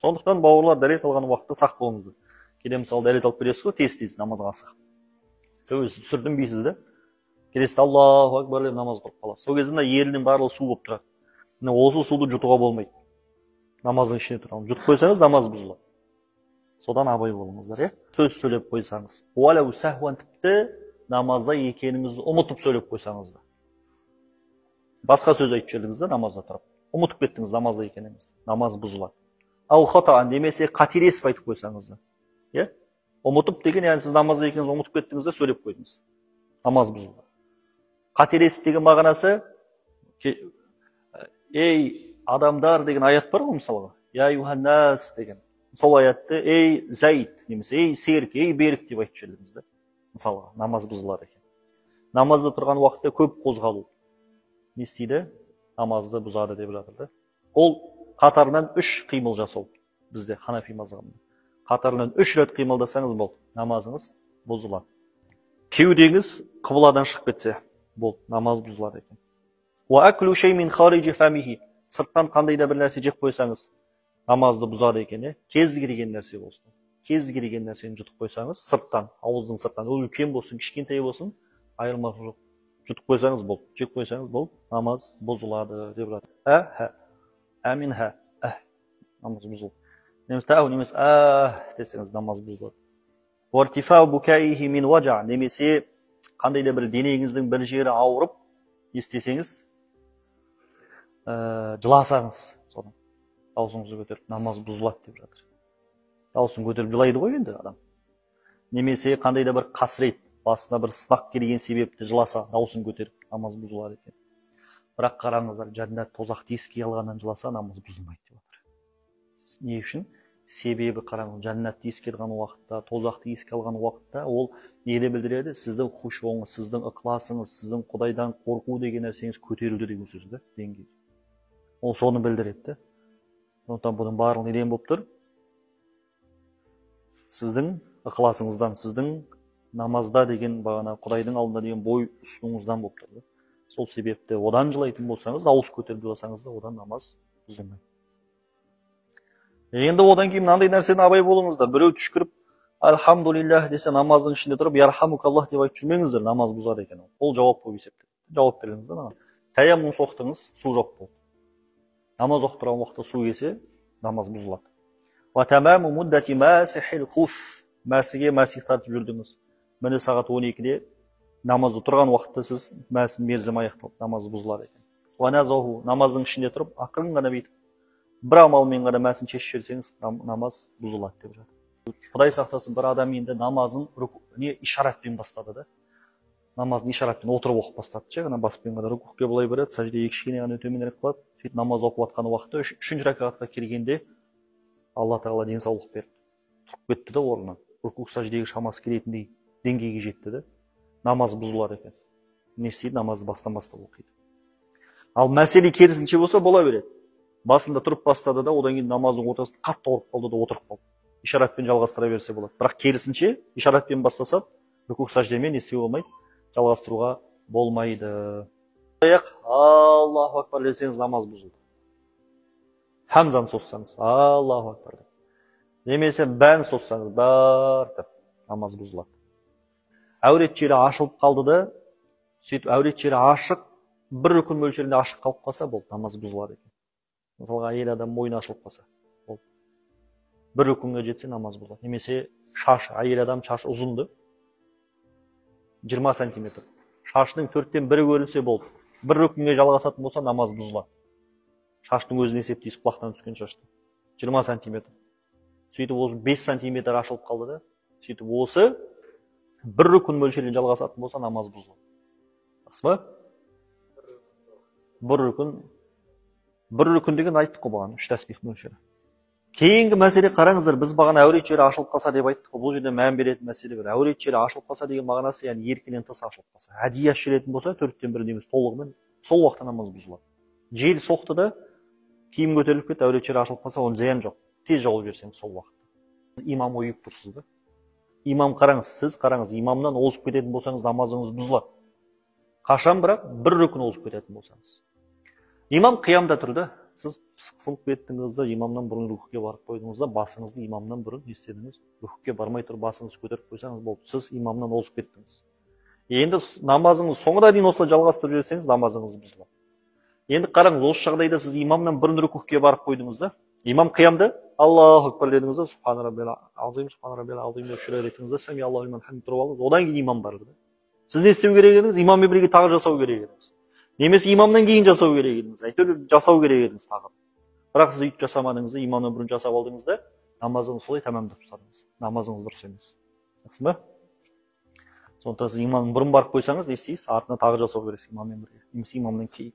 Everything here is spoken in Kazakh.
Сондықтан бауырлар дәрет алған уақытта сақ болыңыздар. Кейде мысалы дәрет алып бересіз ғой, тез намазға асық. Сіз сүрдінбейсіз де. Келесіз Аллаху акбар деп намаз қылып қаласыз. Сол кезде ерінен барлығы су болып тұрады. Осы суды жұтуға болмайды. Намаздың ішіне тұрған. Жұтып қойсаңыз намаз бұзылады. Содан абай болыңыздар, сөз сөйлеп қойсаңыз. Уалау сахуан, тіпті намазда екеніңізді ұмытып сөйлеп қойсаңыз да. Басқа сөз айтып жібердіңіз де намазда тұрып. Ұмытып кеттіңіз намазда екеніңізді. Намаз бұзылады. Ау хатаан немесе қателесіп айтып қойсаңыз да. Ұмытып деген, яғни сіз намазда екеніңізді ұмытып кеттіңіз де сөйлеп қойдыңыз. Намаз бұзылады. Қателесіп деген мағынасы, ей адамдар деген аят бар ғой мысалға. Я юханнас деген. Сол аятты ей Зайд немесе ей Серік, ей Берік деп айтып жібердіңіз да. Мысалға намаз бұзылады екен. Намазда тұрған уақытта көп қозғалу не істейді? Намазды бұзады деп жатыр да. Ол қатарынан 3 қимыл жасау бізде Ханафи мазхабында. Қатарынан 3 рет қимылдасаңыз болды, намазыңыз бұзылады. Кеудеңіз қыбладан шығып кетсе, болды, намаз бұзылады екен. Ва аклу шей мин харижи фамихи. Сырттан қандай да бір нәрсе жеп қойсаңыз, намазды бұзады екен, кез келген нәрсе болсын. Кез келген нәрсені жұтып қойсаңыз, сырттан, ауыздың сырттан, ол үлкен болсын, кішкентай болсын, айырмашылық жоқ. Жұтып қойсаңыз болды, жеп қойсаңыз болды, намаз бұзылады деп жатыр. Амин намаз бұзылды. Немесе десеңіз намаз бұзылады. Вартифау букаихи мин важа, немесе қандай да бір денеңіздің бір жері ауырып, естесеңіз, жыласаңыз, содан даусыңызды көтеріп намаз бұзылады деп жатыр. Даусын көтеріп жылайды ғой енді адам. Немесе қандай да бір қасірет, басына бір сынақ келген себепті жыласа, даусын көтеріп намаз бұзылады екен. Бірақ қараңыздар, жәннат тозақты еске алғаннан жыласа, намаз бұзылмайды деп жатыр. Не үшін? Себебі қараңыз, жәннатты еске алған уақытта, тозақты еске алған уақытта ол неде білдіреді? Сіздің хушуыңыз, сіздің ықыласыңыз, сіздің Құдайдан қорқу деген нәрсеңіз көтерілді деген сөз да, деңгей. Ол соны білдіреді. Сондықтан бұның барлығы неден болып тұр? Сіздің ықыласыңыздан, сіздің намазда деген бағана Құдайдың алдында деген бой ұсынуыңыздан болып тұр. Сол себепті одан жылайтын болсаңыз, дауыс көтеріп жыласаңыз да, одан намаз бұзылмайды. Енді одан кейін мынандай нәрсені абай болыңыздар. Біреу түшкіріп, альхамдулиллах десе намаздың ішінде тұрып, ярхамукаллах деп айтып жүрмеңіздер, намаз бұзады екен. Ол жауап болып есептеледі. Жауап беріңіздер. Таяммум соқтыңыз, су жоқ болды. Намаз оқып тұрған уақытта су келсе, намаз бұзылады. Ва тамаму муддати масихил хуф, мәсіге мәсих тартып жүрдіңіз. Міне сағат 12-де намазды тұрған уақытта сіз мәсін мерзім аяқталып, намаз бұзылады екен. Ва назаху, намаздың ішінде тұрып, ақырын ғана бүйтіп, бір амалмен ғана мәсін шешіп жіберсеңіз, намаз бұзылады деп жатыр. Құдай сақтасын, бір адам енді намазын ишаратпен бастады да. Намазын ишаратпен отырып оқып бастады. Ғана баспен ғана рукуққа былай береді, сәждеге кішкене ғана төменірек қылады. Сөйтіп намаз оқып жатқан уақытта 3-ші ракатқа келгенде Алла Тағала денсаулық берді. Тұрып кетті де орнынан. Рукуқ сәждеге шамасы келетіндей деңгейге жетті де. Намаз бұзылады екен. Не істейді? Намазды бастан оқиды. Ал мәселе керісінше болса бола береді. Басында тұрып бастады да, одан кейін намаздың ортасында қатты ауырып қалды да отырып қалды. Ишаратпен жалғастыра берсе болады. Бірақ керісінше ишаратпен бастаса, рукуқ сәждемен не істеуге болмайды, жалғастыруға болмайды. Аллаху акбар десеңіз, намаз бұзылды. Хамзаны соссаңыз, Аллаху акбар. Немесе бән соссаңыз, бар деп, намаз бұзылады. Әурет жері ашылып қалды да, сөйтіп әурет жері ашық, бір рүкін мөлшерінде ашық қалып қалса, болды, намаз бұзылады екен. Мысалға, әйел адам мойны ашылып қалса, болды. Бір рүкінге жетсе, намаз бұзылады. Немесе шаш, әйел адам шаш ұзынды, 20 сантиметр. Шашының 4-тен 1-і көрілсе болды. Бір рүкінге жалғасатын болса, намаз бұзылады. Шаштың өзін есептейсіз, құлақтан түскен шашты. 20 сантиметр. Сөйтіп осы 5 сантиметр ашылып қалды да. Сөйтіп осы бір рүкін мөлшерінде жалғасатын болса, намаз бұзылады. Жақсы ма? Бір рүкін деген айттық қой бағана, 3 тәсбих мөлшері. Кейінгі мәселе қараңыздар, біз бағана әурет жері ашылып қалса деп айттық қой. Бұл жерде мән беретін мәселе бар. Әурет жері ашылып қалса деген мағынасы, яғни еркінен тыс ашылып қалса. Әдейі ашып жүретін болса, 4-тен 1 неміз толығымен сол уақытта намаз бұзылады. Жел соқты да, киім көтеріліп кетті, әурет жері ашылып қалса, оның зиян жоқ. Тез жауып жіберсеңіз сол уақытта. Имам ойып тұрсыз да. Имам қараңыз, сіз қараңыз, имамнан озып кететін болсаңыз, намазыңыз бұзылады. Қашан бірақ бір рүкін озып кететін болсаңыз. Имам қиямда тұрды, Сіз қысылып кеттіңіз, имамнан бұрын рухке барып қойдыңыз, басыңызды имамнан бұрын не істедіңіз? Рухке бармай тұрып басыңызды көтеріп қойсаңыз болды. Сіз имамнан озып кеттіңіз. Енді намазыңыз соңына дейін осылай жалғастырып жүрсеңіз, намазыңыз бұзылады. Енді қараңыз, осы жағдайда сіз имамнан бұрын рухке барып қойдыңыз да, имам қиямда Аллаху акбар дедіңіз да, субхан раббил азим, субхан раббил азим деп үш рет айттыңыз да, сами Аллаху лиман хамид тұрып алдыңыз. Одан кейін имам барды да. Сіз не істеу керек едіңіз? Имаммен бірге тағы жасау керек едіңіз. Немесе имамнан кейін жасау керек едіңіз. Әйтеуір жасау керек едіңіз тағы. Бірақ сіз үйтіп жасамадыңыз да, имамнан бұрын жасап алдыңыз да, намазыңыз солай тәмамдап тастадыңыз. Намазыңыз дұрыс емес. Жақсы ма? Сондықтан сіз имамнан бұрын барып қойсаңыз, не істейсіз? Артынан тағы жасау керексіз имаммен бірге. Немесе имамнан кейін.